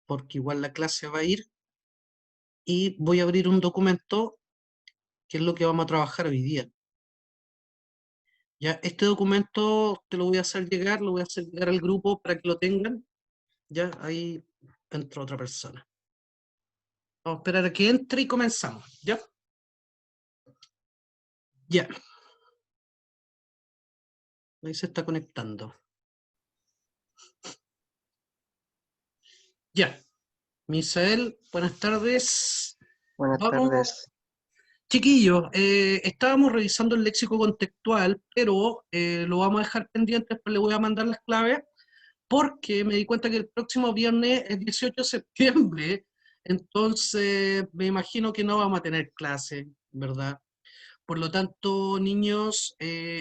porque igual la clase va a ir, y voy a abrir un documento que es lo que vamos a trabajar hoy día. Ya, este documento te lo voy a hacer llegar, lo voy a hacer llegar al grupo para que lo tengan. Ya, ahí entra otra persona. Vamos a esperar a que entre y comenzamos. Ya, ya. Ahí se está conectando. Ya. Misael, buenas tardes. Buenas Vamos, tardes. chiquillos, estábamos revisando el léxico contextual, pero lo vamos a dejar pendiente, después le voy a mandar las claves, porque me di cuenta que el próximo viernes es 18 de septiembre, entonces me imagino que no vamos a tener clase, ¿verdad? Por lo tanto, niños,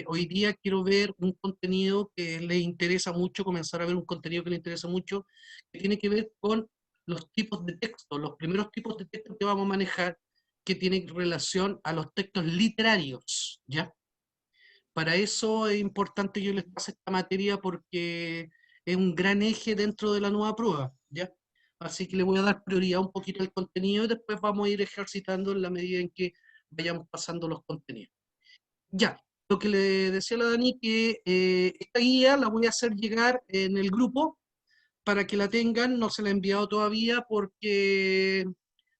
hoy día quiero ver un contenido que les interesa mucho, comenzar a ver un contenido que les interesa mucho, que tiene que ver con los tipos de texto, los primeros tipos de texto que vamos a manejar, que tienen relación a los textos literarios, ¿ya? Para eso es importante que yo les pase esta materia porque es un gran eje dentro de la nueva prueba, ¿ya? Así que le voy a dar prioridad un poquito al contenido y después vamos a ir ejercitando en la medida en que vayamos pasando los contenidos. Ya, lo que le decía a la Dani, que esta guía la voy a hacer llegar en el grupo para que la tengan, no se la he enviado todavía porque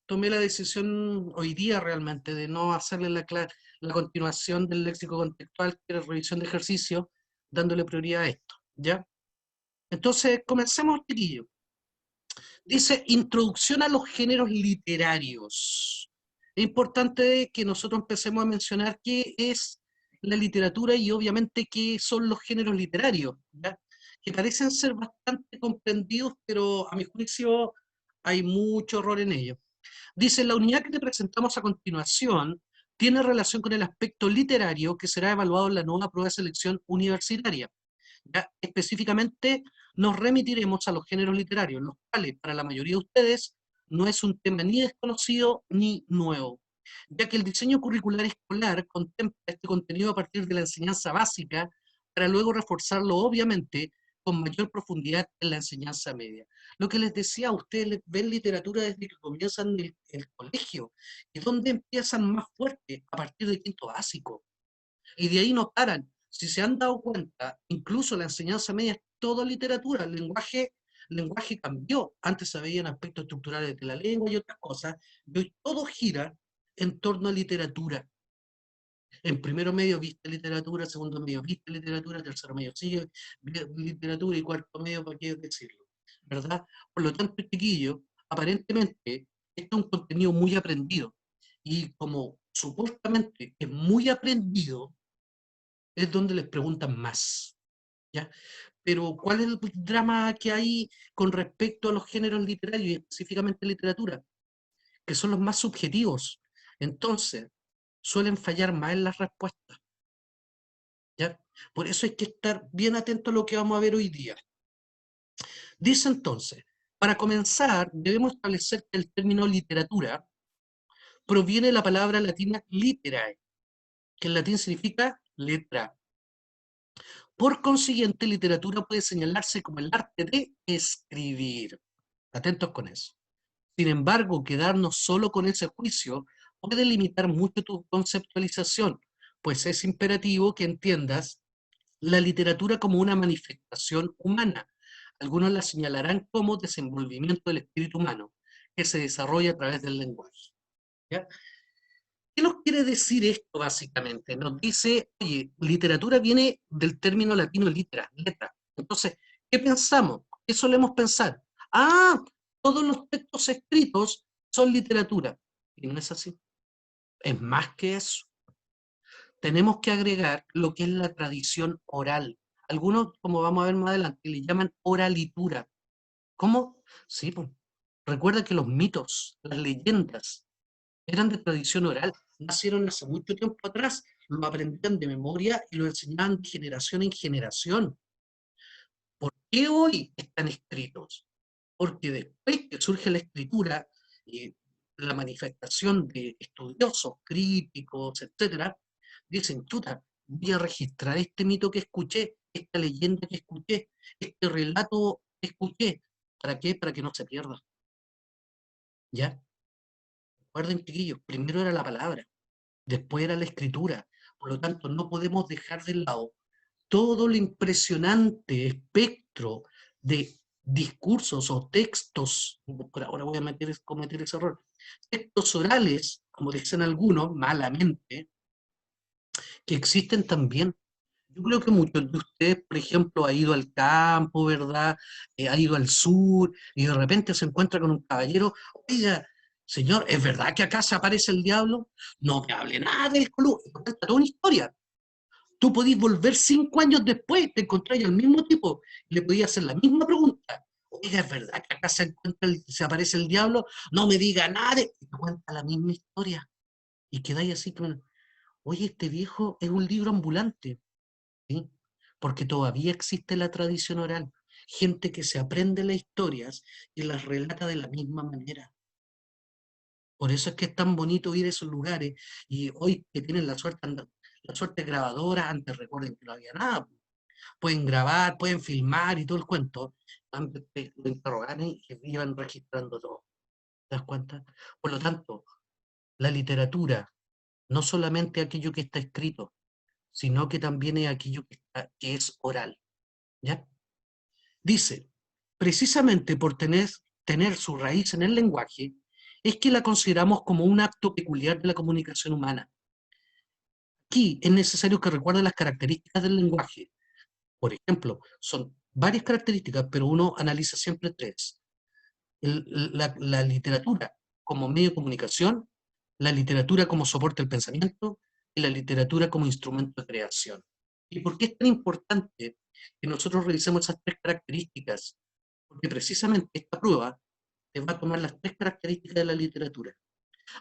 tomé la decisión hoy día realmente de no hacerle la continuación del léxico contextual, que era revisión de ejercicio, dándole prioridad a esto, ¿ya? Entonces, comencemos, chiquillo. Dice, introducción a los géneros literarios. Es importante que nosotros empecemos a mencionar qué es la literatura y obviamente qué son los géneros literarios, ¿ya? Que parecen ser bastante comprendidos, pero a mi juicio hay mucho error en ellos. Dice, la unidad que te presentamos a continuación tiene relación con el aspecto literario que será evaluado en la nueva prueba de selección universitaria. ¿Ya? Específicamente nos remitiremos a los géneros literarios, los cuales para la mayoría de ustedes no es un tema ni desconocido ni nuevo, ya que el diseño curricular escolar contempla este contenido a partir de la enseñanza básica para luego reforzarlo obviamente con mayor profundidad en la enseñanza media. Lo que les decía, ustedes ven literatura desde que comienzan el colegio, y donde empiezan más fuerte a partir de quinto básico y de ahí no paran. Si se han dado cuenta, incluso la enseñanza media es toda literatura, el lenguaje cambió. Antes se veían aspectos estructurales de la lengua y otras cosas, y hoy todo gira en torno a literatura. En primero medio viste literatura, segundo medio viste literatura, tercero medio sigue literatura y cuarto medio, ¿para qué decirlo? ¿Verdad? Por lo tanto, chiquillo, aparentemente, esto es un contenido muy aprendido. Y como supuestamente es muy aprendido, es donde les preguntan más, ¿ya? Pero ¿cuál es el drama que hay con respecto a los géneros literarios y específicamente literatura? Que son los más subjetivos. Entonces, suelen fallar más en las respuestas, ¿ya? Por eso hay que estar bien atento a lo que vamos a ver hoy día. Dice entonces, para comenzar, debemos establecer que el término literatura proviene de la palabra latina literae, que en latín significa letra. Por consiguiente, literatura puede señalarse como el arte de escribir. Atentos con eso. Sin embargo, quedarnos solo con ese juicio puede limitar mucho tu conceptualización, pues es imperativo que entiendas la literatura como una manifestación humana. Algunos la señalarán como desenvolvimiento del espíritu humano, que se desarrolla a través del lenguaje. ¿Ya? ¿Qué nos quiere decir esto básicamente? Nos dice, oye, literatura viene del término latino litera, letra. Entonces, ¿qué pensamos? ¿Qué solemos pensar? Ah, todos los textos escritos son literatura. Y no es así. Es más que eso. Tenemos que agregar lo que es la tradición oral. Algunos, como vamos a ver más adelante, le llaman oralitura. ¿Cómo? Sí, pues. Recuerda que los mitos, las leyendas, eran de tradición oral, nacieron hace mucho tiempo atrás, lo aprendían de memoria y lo enseñaban de generación en generación. ¿Por qué hoy están escritos? Porque después que surge la escritura y la manifestación de estudiosos, críticos, etcétera, dicen, chuta, voy a registrar este mito que escuché, esta leyenda que escuché, este relato que escuché. ¿Para qué? Para que no se pierda. ¿ya? Recuerden, chiquillos, primero era la palabra, después era la escritura. Por lo tanto, no podemos dejar de lado todo el impresionante espectro de discursos o textos, por ahora voy a cometer ese error, textos orales, como dicen algunos, malamente, que existen también. Yo creo que muchos de ustedes, por ejemplo, ha ido al campo, ¿verdad? Ha ido al sur y de repente se encuentra con un caballero. Oiga, señor, ¿es verdad que acá se aparece el diablo? No me hable nada del Colu. Y cuenta toda una historia. Tú podís volver 5 años después, te encontráis al mismo tipo y le podías hacer la misma pregunta. Oiga, ¿es verdad que acá se aparece el diablo? No me diga nada. Y te cuenta la misma historia. Y quedáis así como, oye, este viejo es un libro ambulante. ¿Sí? Porque todavía existe la tradición oral, gente que se aprende las historias y las relata de la misma manera. Por eso es que es tan bonito ir a esos lugares y hoy que tienen la suerte grabadora, antes recuerden que no había nada, pueden grabar, pueden filmar y todo el cuento, antes lo interrogaban y iban registrando todo. ¿Te das cuenta? Por lo tanto, la literatura, no solamente aquello que está escrito, sino que también es aquello que es oral. ¿Ya? Dice, precisamente por tener su raíz en el lenguaje, es que la consideramos como un acto peculiar de la comunicación humana. Aquí es necesario que recuerden las características del lenguaje. Por ejemplo, son varias características, pero uno analiza siempre tres. La literatura como medio de comunicación, la literatura como soporte del pensamiento y la literatura como instrumento de creación. ¿Y por qué es tan importante que nosotros revisemos esas tres características? Porque precisamente esta prueba te va a tomar las tres características de la literatura.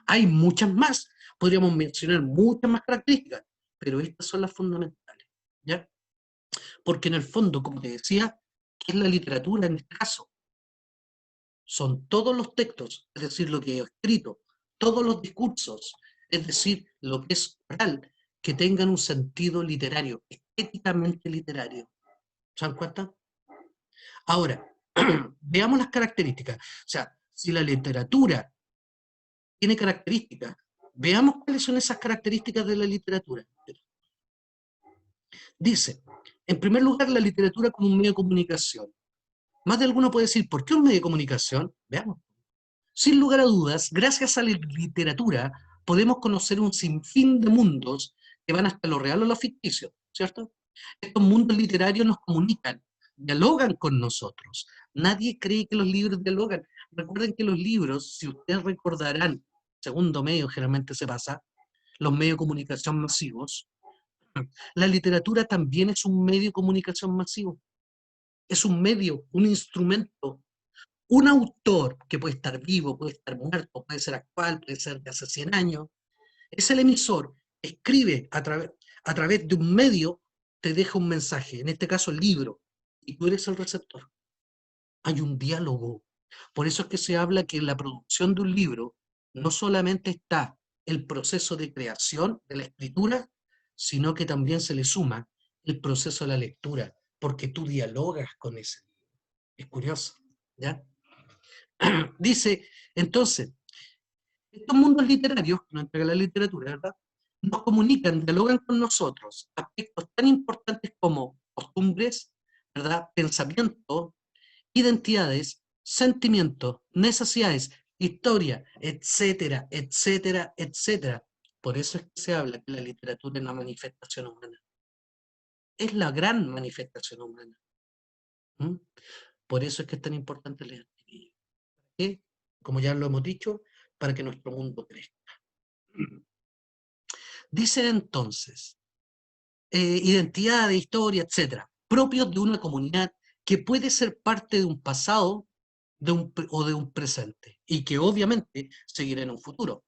Hay muchas más, podríamos mencionar muchas más características, pero estas son las fundamentales, ¿ya? Porque en el fondo, como te decía, ¿qué es la literatura en este caso? Son todos los textos, es decir, lo que he escrito, todos los discursos, es decir, lo que es oral, que tengan un sentido literario, estéticamente literario. ¿Se dan cuenta? Ahora, veamos las características. O sea, si la literatura tiene características, veamos cuáles son esas características de la literatura. Dice, en primer lugar, la literatura como un medio de comunicación. Más de alguno puede decir, ¿por qué un medio de comunicación? Veamos. Sin lugar a dudas, gracias a la literatura podemos conocer un sinfín de mundos que van hasta lo real o lo ficticio, ¿cierto? Estos mundos literarios nos comunican, dialogan con nosotros. Nadie cree que los libros dialogan. Recuerden que los libros, si ustedes recordarán, segundo medio generalmente se pasa, los medios de comunicación masivos, la literatura también es un medio de comunicación masivo. Es un medio, un instrumento. Un autor que puede estar vivo, puede estar muerto, puede ser actual, puede ser de hace 100 años, es el emisor, escribe a través de un medio, te deja un mensaje, en este caso el libro, y tú eres el receptor. Hay un diálogo. Por eso es que se habla que en la producción de un libro no solamente está el proceso de creación de la escritura, sino que también se le suma el proceso de la lectura, porque tú dialogas con ese libro. Es curioso, ¿ya? Dice, entonces, estos mundos literarios que nos entrega la literatura, ¿verdad? Nos comunican, dialogan con nosotros aspectos tan importantes como costumbres, ¿verdad? Pensamiento, identidades, sentimientos, necesidades, historia, etcétera, etcétera, etcétera. Por eso es que se habla que la literatura es una manifestación humana. Es la gran manifestación humana. ¿Mm? Por eso es que es tan importante leer. ¿Qué? Como ya lo hemos dicho, para que nuestro mundo crezca. Dice entonces, identidad, historia, etcétera, propios de una comunidad que puede ser parte de un pasado o de un presente y que obviamente seguirá en un futuro,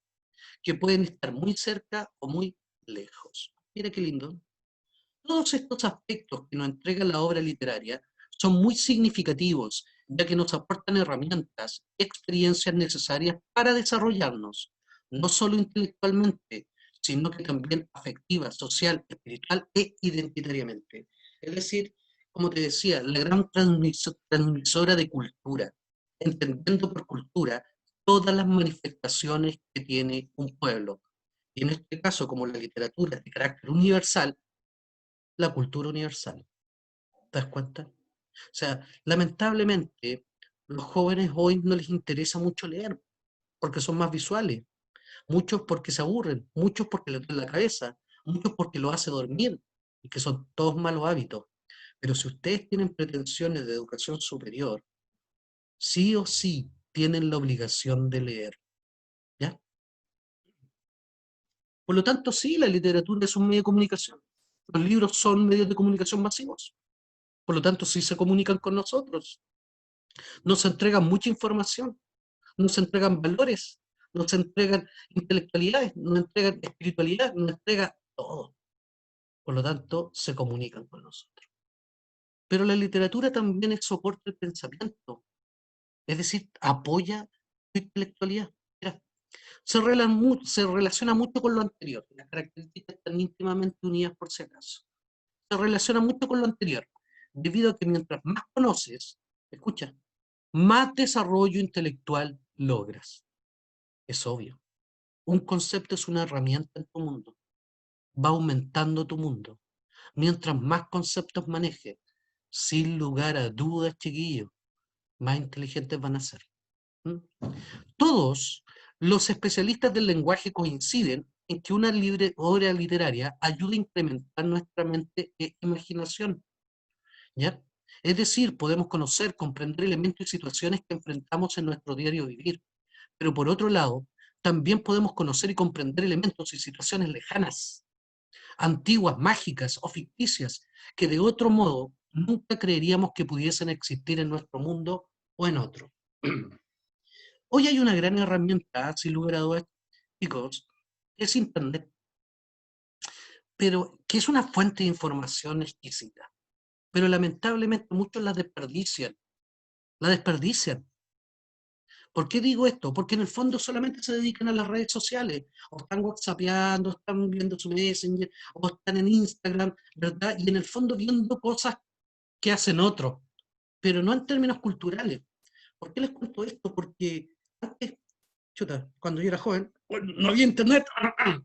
que pueden estar muy cerca o muy lejos. Mira qué lindo. Todos estos aspectos que nos entrega la obra literaria son muy significativos, ya que nos aportan herramientas, experiencias necesarias para desarrollarnos, no solo intelectualmente, sino que también afectiva, social, espiritual e identitariamente. Es decir, como te decía, la gran transmisora de cultura, entendiendo por cultura todas las manifestaciones que tiene un pueblo. Y en este caso, como la literatura es de carácter universal, la cultura universal. ¿Te das cuenta? O sea, lamentablemente, los jóvenes hoy no les interesa mucho leer, porque son más visuales, muchos porque se aburren, muchos porque les duele la cabeza, muchos porque lo hace dormir, y que son todos malos hábitos. Pero si ustedes tienen pretensiones de educación superior, sí o sí tienen la obligación de leer, ¿ya? Por lo tanto, sí, la literatura es un medio de comunicación. Los libros son medios de comunicación masivos. Por lo tanto, sí se comunican con nosotros. Nos entregan mucha información, nos entregan valores, nos entregan intelectualidades, nos entregan espiritualidad, nos entregan todo. Por lo tanto, se comunican con nosotros. Pero la literatura también es soporte del pensamiento, es decir, apoya tu intelectualidad. Mira, se relaciona mucho con lo anterior, las características están íntimamente unidas por si acaso. Se relaciona mucho con lo anterior, debido a que mientras más conoces, escucha, más desarrollo intelectual logras. Es obvio. Un concepto es una herramienta en tu mundo, va aumentando tu mundo. Mientras más conceptos manejes, sin lugar a dudas, chiquillos, más inteligentes van a ser. ¿Mm? Todos los especialistas del lenguaje coinciden en que una libre obra literaria ayuda a incrementar nuestra mente e imaginación, ¿ya? Es decir, podemos conocer, comprender elementos y situaciones que enfrentamos en nuestro diario vivir, pero por otro lado, también podemos conocer y comprender elementos y situaciones lejanas, antiguas, mágicas o ficticias, que de otro modo nunca creeríamos que pudiesen existir en nuestro mundo o en otro. Hoy hay una gran herramienta, sin lugar a dudas, chicos, que es Internet, pero que es una fuente de información exquisita. Pero lamentablemente muchos la desperdician. La desperdician. ¿Por qué digo esto? Porque en el fondo solamente se dedican a las redes sociales, o están whatsappeando, o están viendo su Messenger, o están en Instagram, ¿verdad? Y en el fondo viendo cosas que hacen otros, pero no en términos culturales. ¿Por qué les cuento esto? Porque antes, chuta, cuando yo era joven, bueno, no había internet, no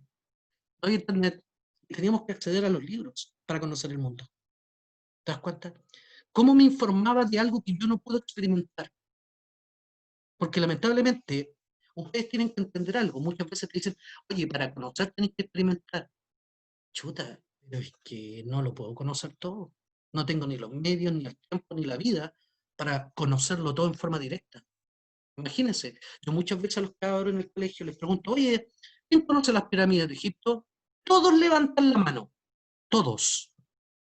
había internet, y teníamos que acceder a los libros para conocer el mundo. ¿Te das cuenta? ¿Cómo me informaba de algo que yo no puedo experimentar? Porque lamentablemente ustedes tienen que entender algo. Muchas veces te dicen, oye, para conocer tenés que experimentar. Chuta, pero es que no lo puedo conocer todo. No tengo ni los medios, ni el tiempo, ni la vida para conocerlo todo en forma directa. Imagínense, yo muchas veces a los cabros en el colegio les pregunto, oye, ¿quién conoce las pirámides de Egipto? Todos levantan la mano, todos.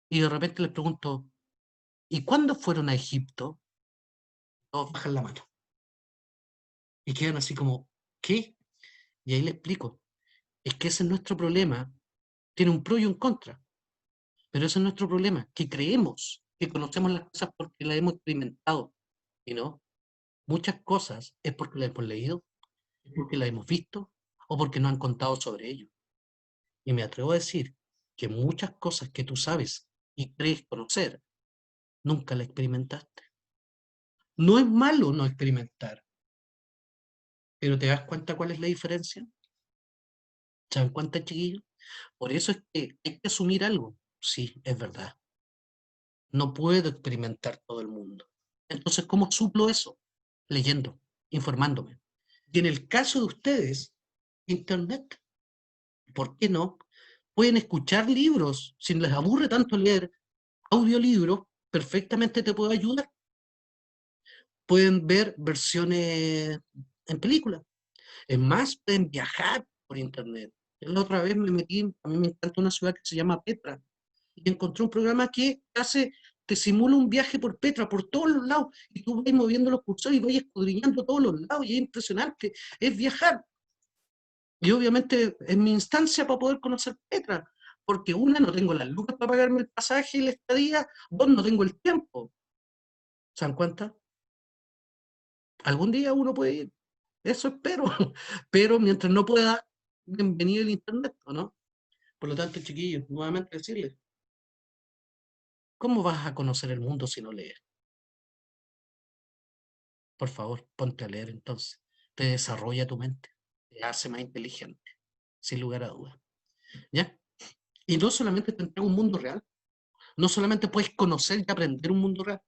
Y de repente les pregunto, ¿y cuándo fueron a Egipto? Todos bajan la mano. Y quedan así como, ¿qué? Y ahí les explico, es que ese es nuestro problema, tiene un pro y un contra, pero ese es nuestro problema, que creemos que conocemos las cosas porque las hemos experimentado, y no, muchas cosas es porque las hemos leído, es porque las hemos visto, o porque nos han contado sobre ello. Y me atrevo a decir que muchas cosas que tú sabes y crees conocer, nunca las experimentaste. No es malo no experimentar, pero ¿te das cuenta cuál es la diferencia? ¿Se dan cuenta, chiquillos? Por eso es que hay que asumir algo. Sí, es verdad. No puedo experimentar todo el mundo. Entonces, ¿cómo suplo eso? Leyendo, informándome. Y en el caso de ustedes, Internet, ¿por qué no? Pueden escuchar libros, si les aburre tanto leer audiolibros, perfectamente te puede ayudar. Pueden ver versiones en película. Es más, pueden viajar por Internet. La otra vez me metí, a mí me encanta una ciudad que se llama Petra, y encontré un programa que te simula un viaje por Petra, por todos los lados, y tú vas moviendo los cursores y vas escudriñando todos los lados, y es impresionante, es viajar. Y obviamente es mi instancia para poder conocer Petra, porque una, no tengo las lucas para pagarme el pasaje y la estadía, dos, no tengo el tiempo. ¿Se dan cuenta? Algún día uno puede ir, eso espero, pero mientras no pueda, bienvenido el Internet, ¿o no? Por lo tanto, chiquillos, nuevamente decirles, ¿cómo vas a conocer el mundo si no lees? Por favor, ponte a leer entonces. te desarrolla tu mente, te hace más inteligente, sin lugar a dudas. ¿Ya? Y no solamente te entrega un mundo real, no solamente puedes conocer y aprender un mundo real,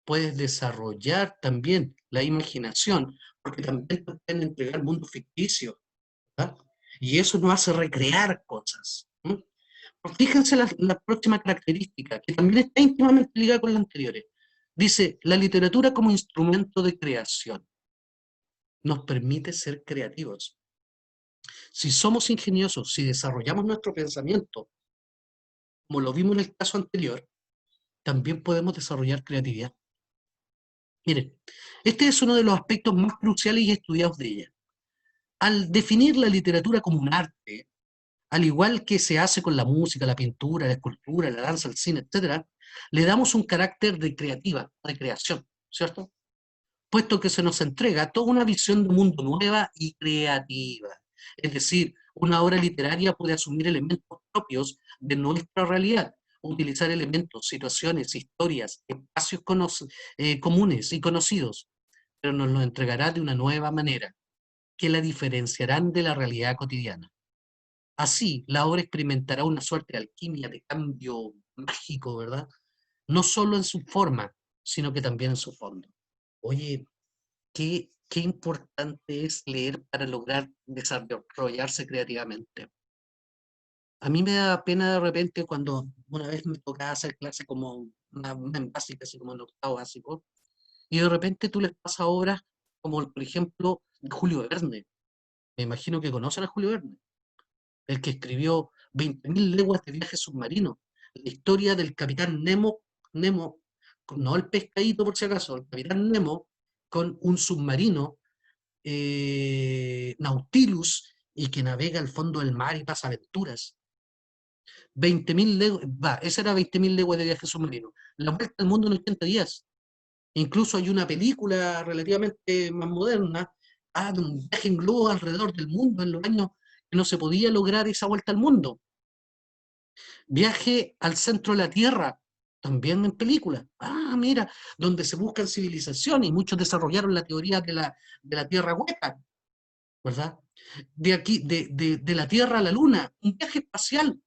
puedes desarrollar también la imaginación, porque también te pueden entregar mundos ficticios, ¿verdad? Y eso nos hace recrear cosas. ¿M? Fíjense la próxima característica, que también está íntimamente ligada con las anteriores. Dice, la literatura como instrumento de creación nos permite ser creativos. Si somos ingeniosos, si desarrollamos nuestro pensamiento, como lo vimos en el caso anterior, también podemos desarrollar creatividad. Miren, este es uno de los aspectos más cruciales y estudiados de ella. Al definir la literatura como un arte, al igual que se hace con la música, la pintura, la escultura, la danza, el cine, etcétera, le damos un carácter de creativa, de creación, ¿cierto? Puesto que se nos entrega toda una visión de mundo nueva y creativa. Es decir, una obra literaria puede asumir elementos propios de nuestra realidad, utilizar elementos, situaciones, historias, espacios comunes y conocidos, pero nos lo entregará de una nueva manera, que la diferenciarán de la realidad cotidiana. Así, la obra experimentará una suerte de alquimia, de cambio mágico, ¿verdad? No solo en su forma, sino que también en su fondo. Oye, qué importante es leer para lograr desarrollarse creativamente. A mí me da pena de repente cuando una vez me tocaba hacer clase como una en básica, así como en octavo básico, y de repente tú les pasas obras como, por ejemplo, de Julio Verne. Me imagino que conocen a Julio Verne, el que escribió 20.000 leguas de viaje submarino, la historia del capitán Nemo, no el pescadito por si acaso, el capitán Nemo con un submarino Nautilus y que navega al fondo del mar y pasa aventuras. 20.000 leguas, esa era 20.000 leguas de viaje submarino. La vuelta al mundo en 80 días. Incluso hay una película relativamente más moderna, de un viaje en globo alrededor del mundo en los años que no se podía lograr esa vuelta al mundo. Viaje al centro de la Tierra, también en película. Mira, donde se buscan civilizaciones y muchos desarrollaron la teoría de la Tierra hueca, ¿verdad? De aquí, de la Tierra a la Luna, un viaje espacial.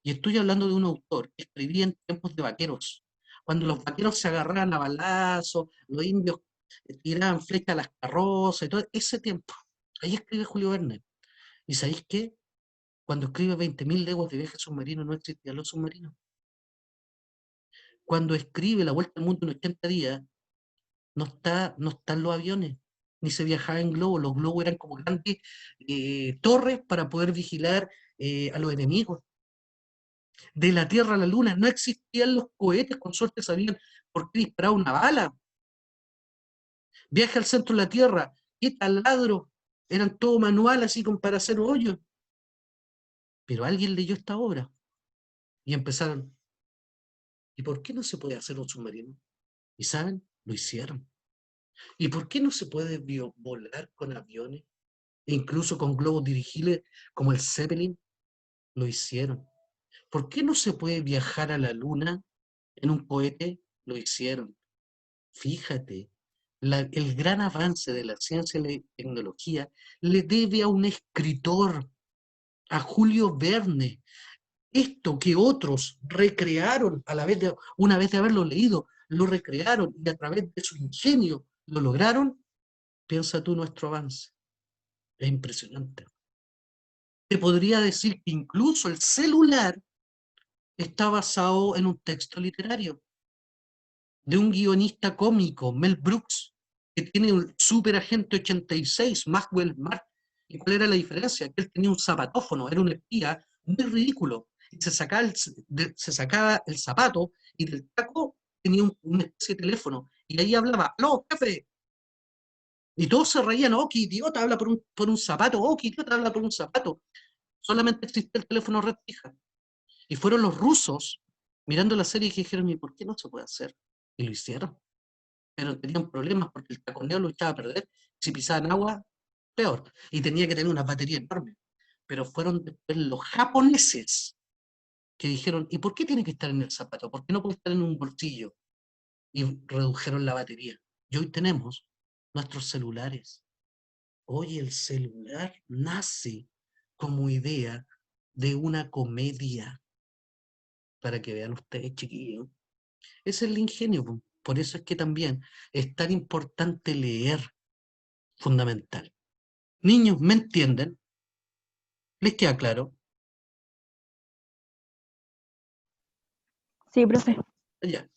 Y estoy hablando de un autor que escribía en tiempos de vaqueros, cuando los vaqueros se agarraban a balazos, los indios tiraban flechas a las carrozas y todo ese tiempo. Ahí escribe Julio Verne. ¿Y sabéis qué? Cuando escribe 20.000 leguas de viaje submarino no existían los submarinos. Cuando escribe La Vuelta al Mundo en 80 días, no están los aviones, ni se viajaba en globo. Los globos eran como grandes torres para poder vigilar a los enemigos. De la Tierra a la Luna no existían los cohetes, con suerte sabían por qué disparar una bala. Viaje al centro de la Tierra, qué taladro, eran todo manual así como para hacer hoyos. Pero alguien leyó esta obra y empezaron, ¿y por qué no se puede hacer un submarino? ¿Y saben? Lo hicieron. ¿Y por qué no se puede volar con aviones? E incluso con globos dirigibles como el Zeppelin, lo hicieron. ¿Por qué no se puede viajar a la Luna en un cohete? Lo hicieron. Fíjate, el gran avance de la ciencia y la tecnología le debe a un escritor, a Julio Verne. Esto que otros recrearon a la vez una vez de haberlo leído, lo recrearon y a través de su ingenio lo lograron. Piensa tú nuestro avance. Es impresionante. Te podría decir que incluso el celular está basado en un texto literario de un guionista cómico, Mel Brooks, que tiene un super agente 86, Maxwell Mark. ¿Y cuál era la diferencia? Que él tenía un zapatófono, era un espía muy ridículo. Y se sacaba el zapato y del taco tenía una especie de teléfono. Y ahí hablaba, ¡aló, jefe! Y todos se reían, ¡oh, qué idiota habla por un zapato! ¡Oh, qué idiota habla por un zapato! Solamente existe el teléfono red fija. Y fueron los rusos mirando la serie que dijeron, ¿y por qué no se puede hacer? Y lo hicieron. Pero tenían problemas porque el taconeo lo echaba a perder. Si pisaban agua, peor. Y tenía que tener una batería enorme. Pero fueron después los japoneses que dijeron, ¿y por qué tiene que estar en el zapato? ¿Por qué no puede estar en un bolsillo? Y redujeron la batería. Y hoy tenemos nuestros celulares. Oye, el celular nace como idea de una comedia, para que vean ustedes, chiquillos. Ese es el ingenio, po. Por eso es que también es tan importante leer, fundamental. Niños, ¿me entienden? ¿Les queda claro? Sí, profe. Ya.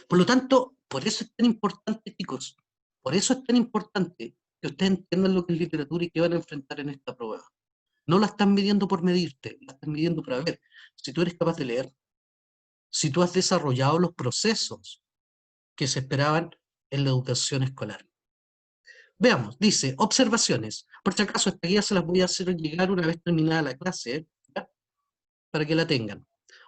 Por lo tanto, por eso es tan importante, chicos, por eso es tan importante que ustedes entiendan lo que es literatura y que van a enfrentar en esta prueba. No la están midiendo por medirte, la están midiendo para ver si tú eres capaz de leer, si tú has desarrollado los procesos que se esperaban en la educación escolar. Veamos, dice, observaciones. Por si acaso, esta guía se las voy a hacer llegar una vez terminada la clase, ¿ya? Para que la tengan.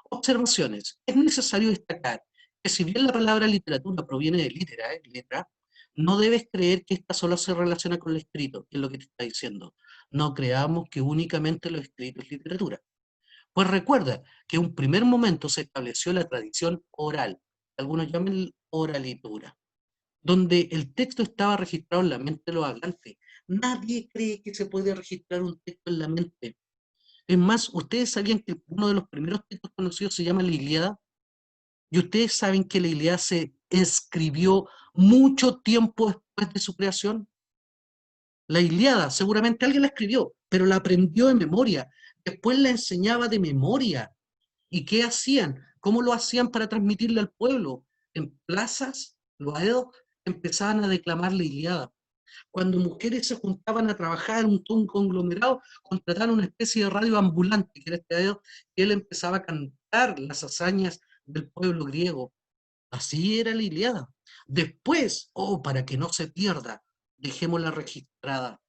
Observaciones. Es necesario destacar que si bien la palabra literatura proviene de litera, letra, no debes creer que esta solo se relaciona con lo escrito, que es lo que te está diciendo. No creamos que únicamente lo escrito es literatura. Pues recuerda que en un primer momento se estableció la tradición oral, algunos llaman oralitura, donde el texto estaba registrado en la mente de los hablantes. Nadie cree que se puede registrar un texto en la mente. Es más, ustedes sabían que uno de los primeros textos conocidos se llama la Ilíada, y ustedes saben que la Ilíada se escribió mucho tiempo después de su creación. La Ilíada, seguramente alguien la escribió, pero la aprendió de memoria. Después la enseñaba de memoria. ¿Y qué hacían? ¿Cómo lo hacían para transmitirle al pueblo? En plazas, los aedos empezaban a declamar la Ilíada. Cuando mujeres se juntaban a trabajar en un conglomerado, contrataban una especie de radio ambulante, que era este aedo, y él empezaba a cantar las hazañas del pueblo griego. Así era la Ilíada. Después, para que no se pierda, dejémosla registrada.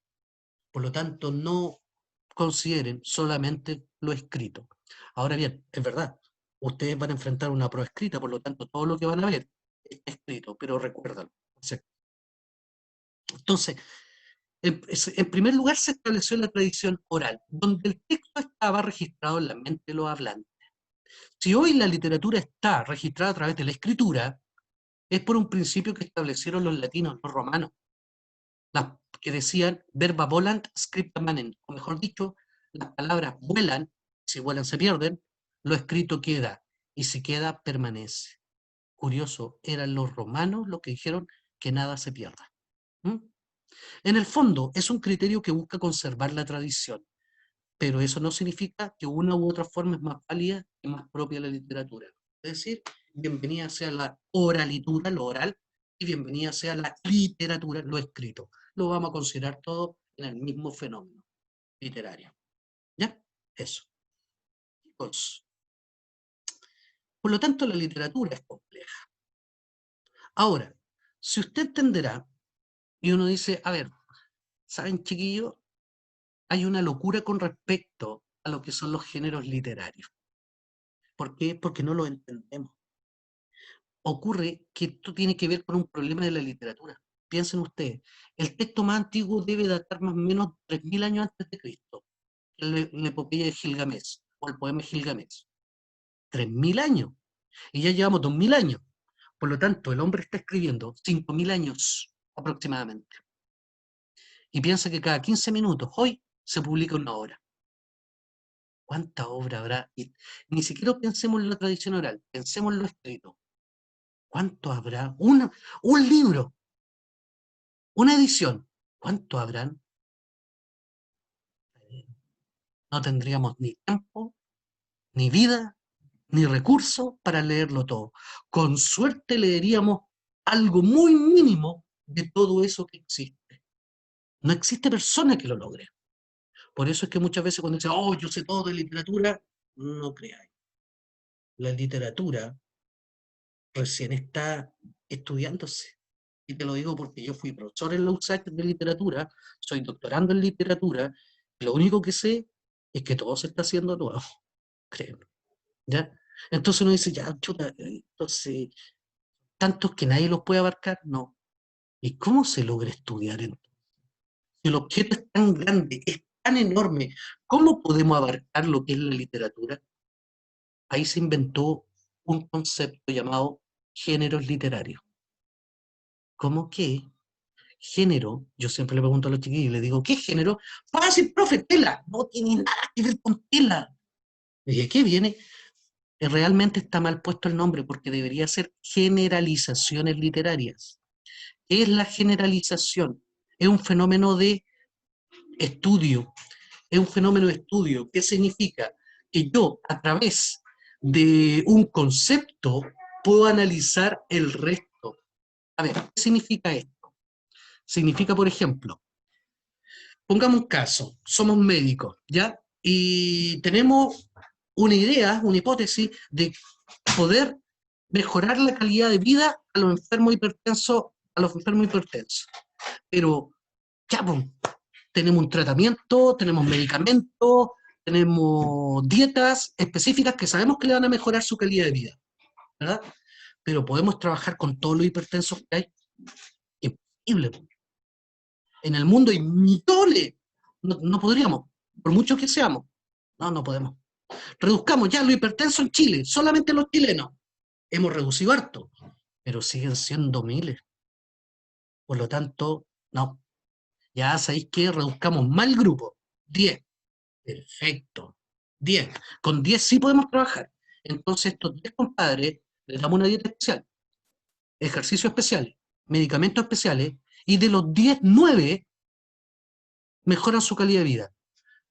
Por lo tanto, no consideren solamente lo escrito. Ahora bien, es verdad, ustedes van a enfrentar una prueba escrita, por lo tanto, todo lo que van a ver está escrito, pero recuérdalo. Entonces, en primer lugar se estableció la tradición oral, donde el texto estaba registrado en la mente de los hablantes. Si hoy la literatura está registrada a través de la escritura, es por un principio que establecieron los latinos, los romanos, que decían verba volant scripta manent, o mejor dicho, las palabras vuelan, si vuelan se pierden, lo escrito queda, y si queda permanece. Curioso, eran los romanos los que dijeron que nada se pierda. ¿Mm? En el fondo, es un criterio que busca conservar la tradición, pero eso no significa que una u otra forma es más válida y más propia de la literatura. Es decir, bienvenida sea la oralitura, lo oral, y bienvenida sea la literatura, lo escrito. Lo vamos a considerar todo en el mismo fenómeno literario. ¿Ya? Eso. Pues, por lo tanto, la literatura es compleja. Ahora, si usted entenderá, y uno dice, a ver, ¿saben, chiquillos? Hay una locura con respecto a lo que son los géneros literarios. ¿Por qué? Porque no lo entendemos. Ocurre que esto tiene que ver con un problema de la literatura. Piensen ustedes, el texto más antiguo debe datar más o menos 3000 años antes de Cristo, la epopeya de Gilgamesh, o el poema de Gilgamesh. 3000 años, y ya llevamos 2000 años. Por lo tanto, el hombre está escribiendo 5000 años aproximadamente. Y piensa que cada 15 minutos, hoy, se publica una obra. ¿Cuánta obra habrá? Y ni siquiera pensemos en la tradición oral, pensemos en lo escrito. ¿Cuánto habrá? Un libro, una edición. ¿Cuánto habrán? No tendríamos ni tiempo, ni vida, ni recursos para leerlo todo. Con suerte leeríamos algo muy mínimo de todo eso que existe. No existe persona que lo logre. Por eso es que muchas veces cuando dicen, oh, yo sé todo de literatura, no creáis. La literatura recién está estudiándose. Y te lo digo porque yo fui profesor en la USACH de literatura, soy doctorando en literatura, y lo único que sé es que todo se está haciendo nuevo, créeme. ¿Ya? Entonces uno dice, ya, chuta, entonces, tantos que nadie los puede abarcar, no. ¿Y cómo se logra estudiar entonces? Si el objeto es tan grande, es tan enorme, ¿cómo podemos abarcar lo que es la literatura? Ahí se inventó un concepto llamado géneros literarios. ¿Cómo qué? Género, yo siempre le pregunto a los chiquillos, le digo, ¿qué es género? Fácil, profe, tela. No tiene nada que ver con tela. ¿De qué viene? Realmente está mal puesto el nombre porque debería ser generalizaciones literarias. ¿Qué es la generalización? Es un fenómeno de estudio. Es un fenómeno de estudio. ¿Qué significa? Que yo, a través de un concepto, puedo analizar el resto. A ver, ¿qué significa esto? Significa, por ejemplo, pongamos un caso, somos médicos, ¿ya? Y tenemos una idea, una hipótesis de poder mejorar la calidad de vida a los enfermos hipertensos, Pero ya, pues, tenemos un tratamiento, tenemos medicamentos, tenemos dietas específicas que sabemos que le van a mejorar su calidad de vida, ¿verdad? Pero podemos trabajar con todos los hipertensos que hay. Imposible. En el mundo hay millones. No podríamos, por mucho que seamos. No podemos. Reduzcamos ya los hipertensos en Chile, solamente los chilenos. Hemos reducido harto, pero siguen siendo miles. Por lo tanto, no. Ya sabéis que reduzcamos más el grupo. 10. Perfecto. 10. Con 10 sí podemos trabajar. Entonces, estos 10 compadres les damos una dieta especial, ejercicios especiales, medicamentos especiales, y de los 10, 9 mejoran su calidad de vida.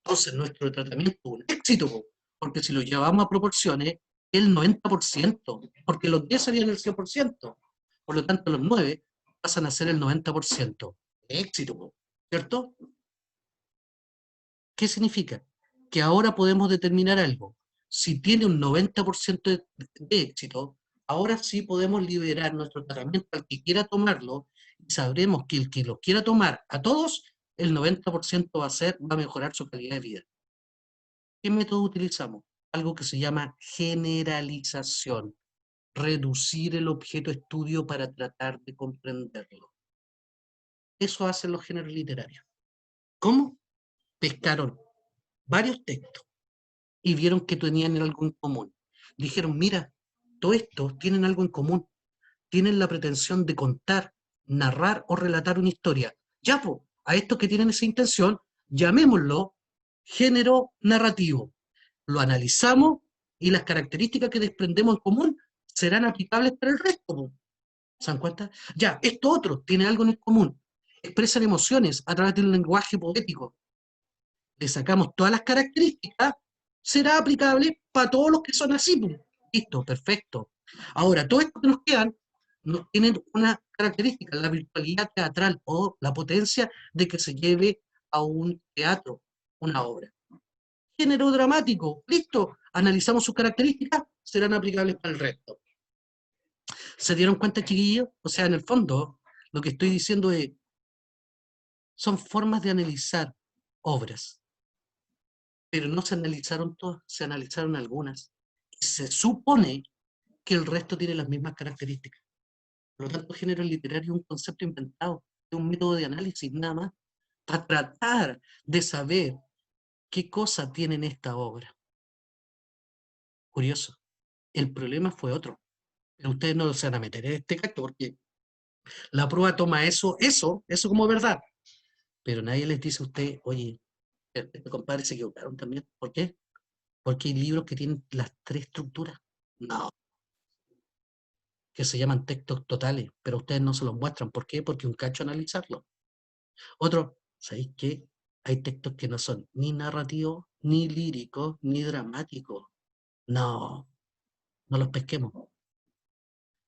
Entonces, nuestro tratamiento es un éxito, porque si lo llevamos a proporciones, el 90%, porque los 10 serían el 100%, por lo tanto, los 9 pasan a ser el 90%. Éxito, ¿cierto? ¿Qué significa? Que ahora podemos determinar algo. Si tiene un 90% de éxito, ahora sí podemos liberar nuestro tratamiento al que quiera tomarlo y sabremos que el que lo quiera tomar a todos, el 90% va a mejorar su calidad de vida. ¿Qué método utilizamos? Algo que se llama generalización. Reducir el objeto de estudio para tratar de comprenderlo. Eso hacen los géneros literarios. ¿Cómo? Pescaron varios textos y vieron que tenían algo en común. Dijeron, mira, todos estos tienen algo en común. Tienen la pretensión de contar, narrar o relatar una historia. Ya, pues, a estos que tienen esa intención, llamémoslo género narrativo. Lo analizamos y las características que desprendemos en común serán aplicables para el resto, po. ¿Se dan cuenta? Ya, esto otro tiene algo en común. Expresan emociones a través de un lenguaje poético. Le sacamos todas las características, será aplicable para todos los que son así, po. Listo, perfecto. Ahora, todo esto que nos quedan tienen una característica, la virtualidad teatral o la potencia de que se lleve a un teatro, una obra. Género dramático, listo, analizamos sus características, serán aplicables para el resto. ¿Se dieron cuenta, chiquillos? O sea, en el fondo, lo que estoy diciendo es, son formas de analizar obras, pero no se analizaron todas, se analizaron algunas. Y se supone que el resto tiene las mismas características. Por lo tanto, género literario es un concepto inventado, es un método de análisis nada más, para tratar de saber qué cosa tiene esta obra. Curioso. El problema fue otro. Pero ustedes no se van a meter en este caso porque la prueba toma eso como verdad. Pero nadie les dice a usted, oye, este compadre se equivocaron también. ¿Por qué? Porque hay libros que tienen las tres estructuras. No, que se llaman textos totales, pero ustedes no se los muestran. ¿Por qué? Porque un cacho analizarlo. Otro, ¿sabéis qué? Hay textos que no son ni narrativos, ni líricos, ni dramáticos. No, no los pesquemos.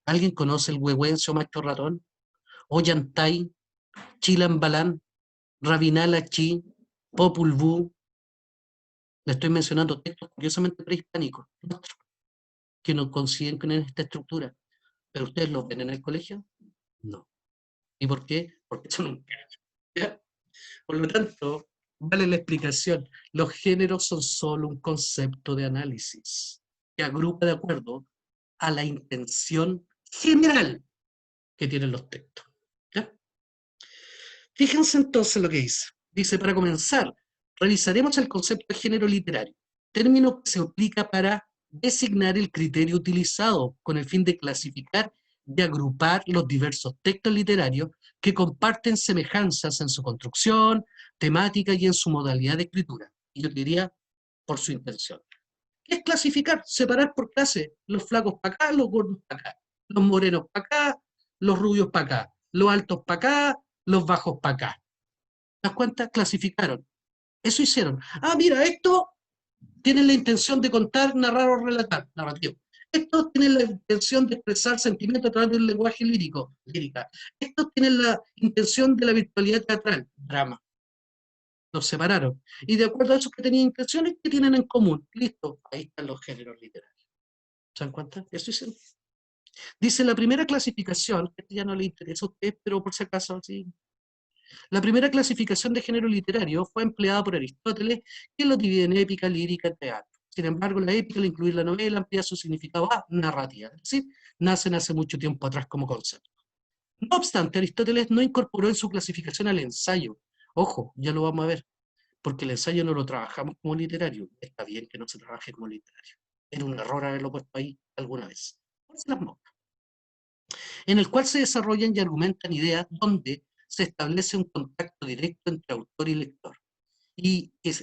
¿Alguien conoce el Huehuencio Macho Ratón? Ollantay, Chilambalán, Rabinalachi, Popul Vuh. Le estoy mencionando textos curiosamente prehispánicos, que no coinciden en esta estructura. ¿Pero ustedes los ven en el colegio? No. ¿Y por qué? Porque son un cacho. ¿Ya? Por lo tanto, vale la explicación. Los géneros son solo un concepto de análisis que agrupa de acuerdo a la intención general que tienen los textos. ¿Ya? Fíjense entonces lo que dice. Dice, para comenzar, revisaremos el concepto de género literario, término que se aplica para designar el criterio utilizado con el fin de clasificar de agrupar los diversos textos literarios que comparten semejanzas en su construcción, temática y en su modalidad de escritura. Y yo diría, por su intención. ¿Qué es clasificar? Separar por clase. Los flacos para acá, los gordos para acá. Los morenos para acá, los rubios para acá. Los altos para acá, los bajos para acá. ¿Te das cuenta? Clasificaron. Eso hicieron. Ah, mira, esto tienen la intención de contar, narrar o relatar, narrativo. Estos tienen la intención de expresar sentimientos a través del lenguaje lírico, lírica. Estos tienen la intención de la virtualidad teatral, drama. Los separaron. Y de acuerdo a esos que tenían intenciones, ¿qué tienen en común? Listo, ahí están los géneros literarios. ¿Se dan cuenta? Eso es. Dice la primera clasificación, que ya no le interesa a usted, pero por si acaso, sí. La primera clasificación de género literario fue empleada por Aristóteles, que lo divide en épica, lírica y teatro. Sin embargo, la épica, al incluir la novela, amplía su significado a narrativa, es decir, nacen hace mucho tiempo atrás como concepto. No obstante, Aristóteles no incorporó en su clasificación al ensayo. Ojo, ya lo vamos a ver, porque el ensayo no lo trabajamos como literario. Está bien que no se trabaje como literario. Era un error haberlo puesto ahí alguna vez. En el cual se desarrollan y argumentan ideas donde se establece un contacto directo entre autor y lector, y que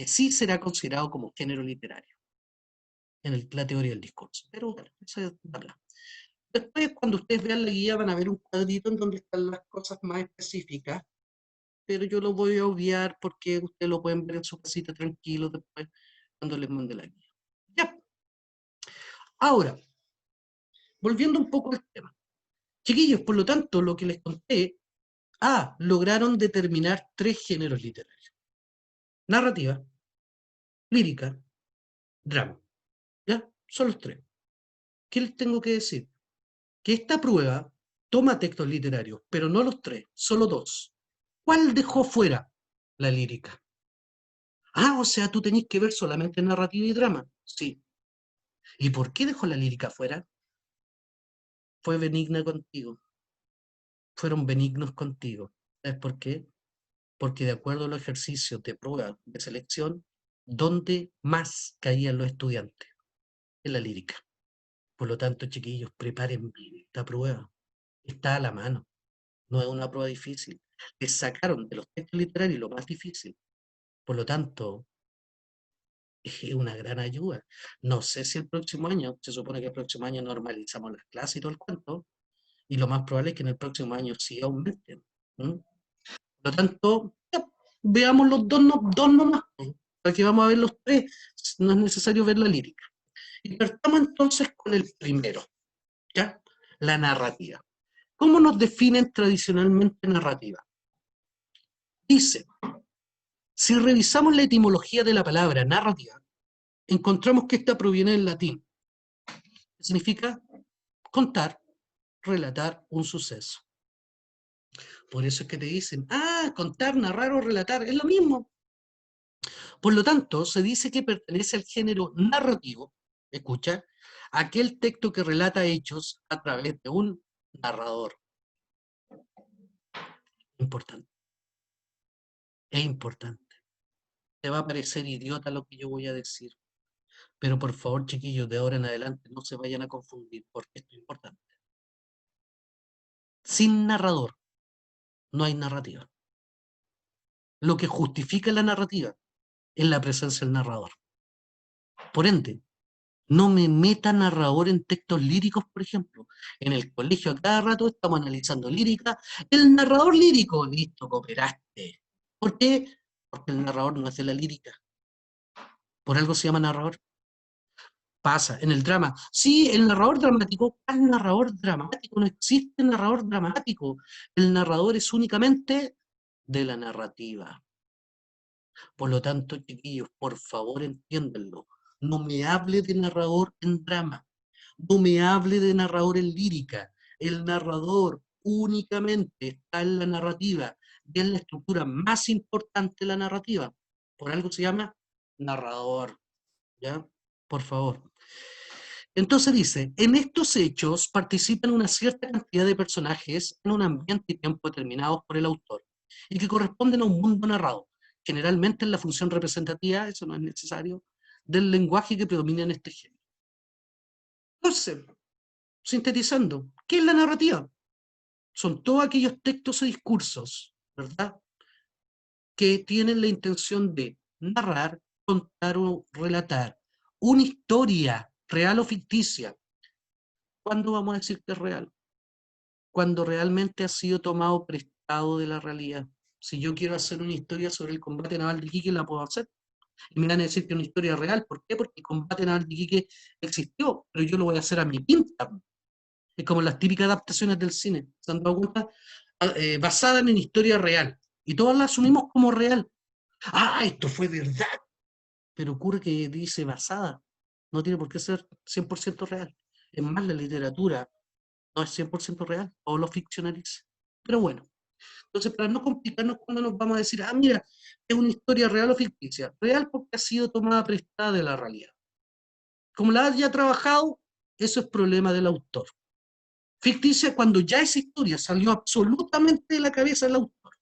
sí será considerado como género literario en la teoría del discurso. Pero bueno, eso es hablar. Después, cuando ustedes vean la guía, van a ver un cuadrito en donde están las cosas más específicas, pero yo lo voy a obviar porque ustedes lo pueden ver en su casita tranquilo después cuando les mande la guía. Ya. Ahora, volviendo un poco al tema. Chiquillos, por lo tanto, lo que les conté, lograron determinar tres géneros literarios: narrativa, lírica, drama. ¿Ya? Son los tres. ¿Qué les tengo que decir? Que esta prueba toma textos literarios, pero no los tres, solo dos. ¿Cuál dejó fuera? La lírica. O sea, tú tenés que ver solamente narrativa y drama. Sí. ¿Y por qué dejó la lírica fuera? Fue benigna contigo. Fueron benignos contigo. ¿Sabes por qué? Porque de acuerdo a los ejercicios de prueba de selección, ¿dónde más caían los estudiantes? En la lírica. Por lo tanto, chiquillos, preparen bien esta prueba. Está a la mano. No es una prueba difícil. Les sacaron de los textos literarios lo más difícil. Por lo tanto, es una gran ayuda. No sé si el próximo año, se supone que el próximo año normalizamos las clases y todo el cuento, y lo más probable es que en el próximo año sí aumenten. ¿Mm? Por lo tanto, ya, veamos los dos, dos nomás, ¿no? Aquí vamos a ver los tres, no es necesario ver la lírica. Y partamos entonces con el primero, ¿ya? La narrativa. ¿Cómo nos definen tradicionalmente narrativa? Dice, si revisamos la etimología de la palabra narrativa, encontramos que esta proviene del latín, que significa contar, relatar un suceso. Por eso es que te dicen, contar, narrar o relatar, es lo mismo. Por lo tanto, se dice que pertenece al género narrativo, escucha, aquel texto que relata hechos a través de un narrador. Importante, es importante. Te va a parecer idiota lo que yo voy a decir, pero por favor, chiquillos, de ahora en adelante no se vayan a confundir, porque esto es importante. Sin narrador no hay narrativa. Lo que justifica la narrativa es la presencia del narrador. Por ende, no me meta narrador en textos líricos, por ejemplo. En el colegio a cada rato estamos analizando lírica. El narrador lírico, listo, cooperaste. ¿Por qué? Porque el narrador no es de la lírica. Por algo se llama narrador. Pasa en el drama. Sí, el narrador dramático, ¿cuál narrador dramático? No existe narrador dramático. El narrador es únicamente de la narrativa. Por lo tanto, chiquillos, por favor entiéndanlo. No me hable de narrador en drama. No me hable de narrador en lírica. El narrador únicamente está en la narrativa y es la estructura más importante de la narrativa. Por algo se llama narrador. ¿Ya? Por favor. Entonces dice, en estos hechos participan una cierta cantidad de personajes en un ambiente y tiempo determinados por el autor y que corresponden a un mundo narrado, generalmente en la función representativa, eso no es necesario, del lenguaje que predomina en este género. Entonces, sintetizando, ¿qué es la narrativa? Son todos aquellos textos o discursos, ¿verdad?, que tienen la intención de narrar, contar o relatar una historia real o ficticia. ¿Cuándo vamos a decir que es real? Cuando realmente ha sido tomado prestado de la realidad. Si yo quiero hacer una historia sobre el combate naval de Iquique, la puedo hacer. Y me van a decir que es una historia real. ¿Por qué? Porque el combate naval de Iquique existió, pero yo lo voy a hacer a mi pinta. Es como las típicas adaptaciones del cine, ¿se han dado cuenta? Basada en historia real. Y todas la asumimos como real. Ah, esto fue verdad. Pero ocurre que dice basada. No tiene por qué ser 100% real. Es más, la literatura no es 100% real, o lo ficcionaliza. Pero bueno, entonces para no complicarnos cuando nos vamos a decir, ah, mira, es una historia real o ficticia. Real porque ha sido tomada prestada de la realidad. Como la has ya trabajado, eso es problema del autor. Ficticia cuando ya esa historia salió absolutamente de la cabeza del autor.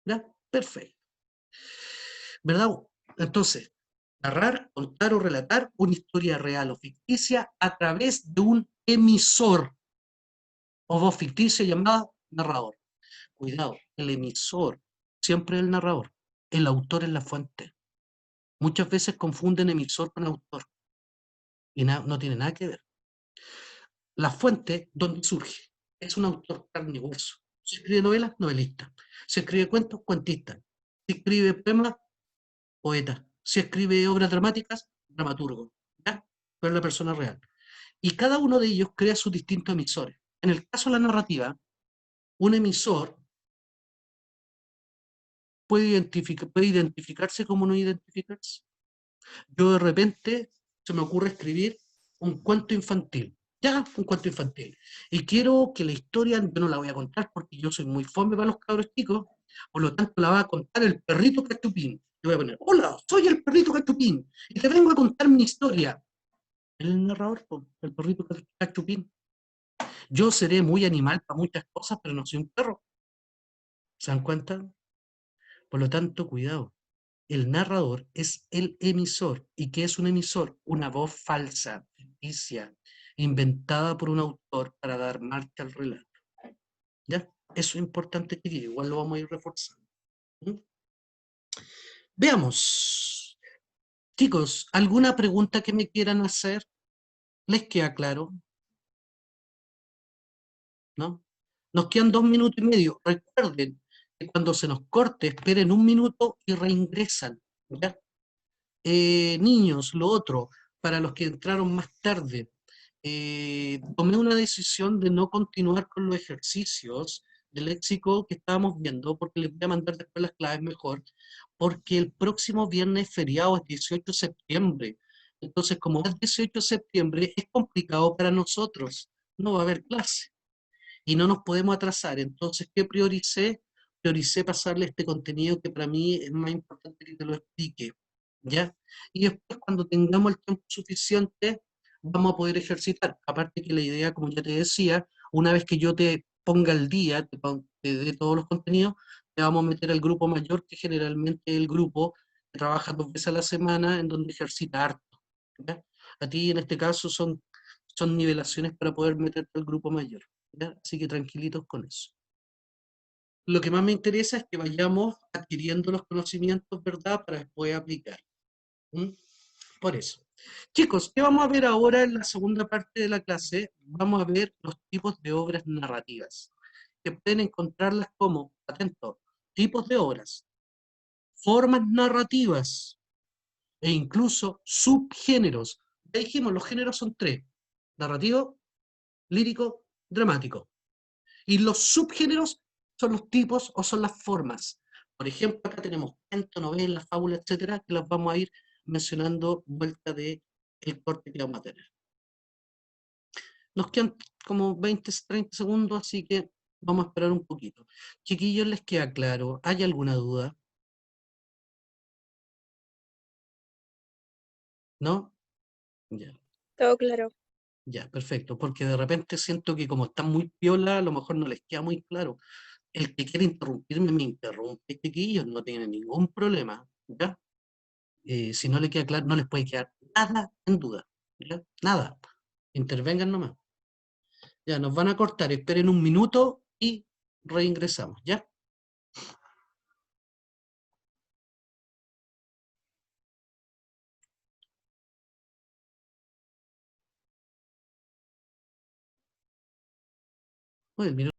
¿Ya? Perfecto. ¿Verdad? Entonces, narrar, contar o relatar una historia real o ficticia a través de un emisor o voz ficticia llamada narrador. Cuidado, el emisor siempre es el narrador, el autor es la fuente. Muchas veces confunden emisor con autor y no tiene nada que ver. La fuente, ¿dónde surge? Es un autor carne y hueso. Si escribe novelas, novelista. Si escribe cuentos, cuentista. Si escribe poemas, poeta. Si escribe obras dramáticas, dramaturgo. ¿Ya? Pero es la persona real. Y cada uno de ellos crea sus distintos emisores. En el caso de la narrativa, un emisor puede identificarse como no identificarse. Yo de repente se me ocurre escribir un cuento infantil. Ya, un cuento infantil. Y quiero que la historia, yo no la voy a contar porque yo soy muy fome para los cabros chicos, por lo tanto la va a contar el perrito Cachupín. Yo voy a poner, hola, soy el perrito Cachupín y te vengo a contar mi historia. El narrador, el perrito Cachupín. Yo seré muy animal para muchas cosas, pero no soy un perro. ¿Se dan cuenta? Por lo tanto, cuidado. El narrador es el emisor. ¿Y qué es un emisor? Una voz falsa, ficticia, inventada por un autor para dar marcha al relato. ¿Ya? Eso es importante que igual lo vamos a ir reforzando. ¿Mm? Veamos. Chicos, ¿alguna pregunta que me quieran hacer? ¿Les queda claro? ¿No? Nos quedan 2 minutos y medio. Recuerden que cuando se nos corte, esperen un minuto y reingresan. ¿Ya? Niños, lo otro, para los que entraron más tarde, tomé una decisión de no continuar con los ejercicios de léxico que estábamos viendo, porque les voy a mandar después las claves mejor, porque el próximo viernes feriado es 18 de septiembre. Entonces, como es 18 de septiembre, es complicado para nosotros. No va a haber clase y no nos podemos atrasar. Entonces, ¿qué prioricé? Prioricé pasarle este contenido que para mí es más importante que te lo explique, ¿ya? Y después, cuando tengamos el tiempo suficiente, vamos a poder ejercitar. Aparte que la idea, como ya te decía, una vez que yo te ponga al día, te dé todos los contenidos, te vamos a meter al grupo mayor, que generalmente es el grupo que trabaja 2 veces a la semana, en donde ejercita harto, ¿ya? A ti, en este caso, son nivelaciones para poder meterte al grupo mayor. ¿Ya? Así que tranquilitos con eso. Lo que más me interesa es que vayamos adquiriendo los conocimientos, ¿verdad? Para después aplicar. ¿Mm? Por eso. Chicos, ¿qué vamos a ver ahora en la segunda parte de la clase? Vamos a ver los tipos de obras narrativas, que pueden encontrarlas como, atento, tipos de obras, formas narrativas e incluso subgéneros. Ya dijimos, los géneros son tres: narrativo, lírico, dramático. Y los subgéneros son los tipos o son las formas. Por ejemplo, acá tenemos cuento, novela, fábula, etcétera, que las vamos a ir mencionando vuelta de el corte que vamos a tener. Nos quedan como 20, 30 segundos, así que vamos a esperar un poquito. Chiquillos, ¿les queda claro? ¿Hay alguna duda? ¿No? Ya, Todo claro. ya, perfecto. Porque de repente siento que como están muy piola, a lo mejor no les queda muy claro. El que quiere interrumpirme, me interrumpe, chiquillos, no tiene ningún problema. ¿Ya? Si no le queda claro, no les puede quedar nada en duda, ¿ya? Nada. Intervengan nomás. Ya, nos van a cortar. Esperen un minuto y reingresamos, ¿ya? Uy, el minuto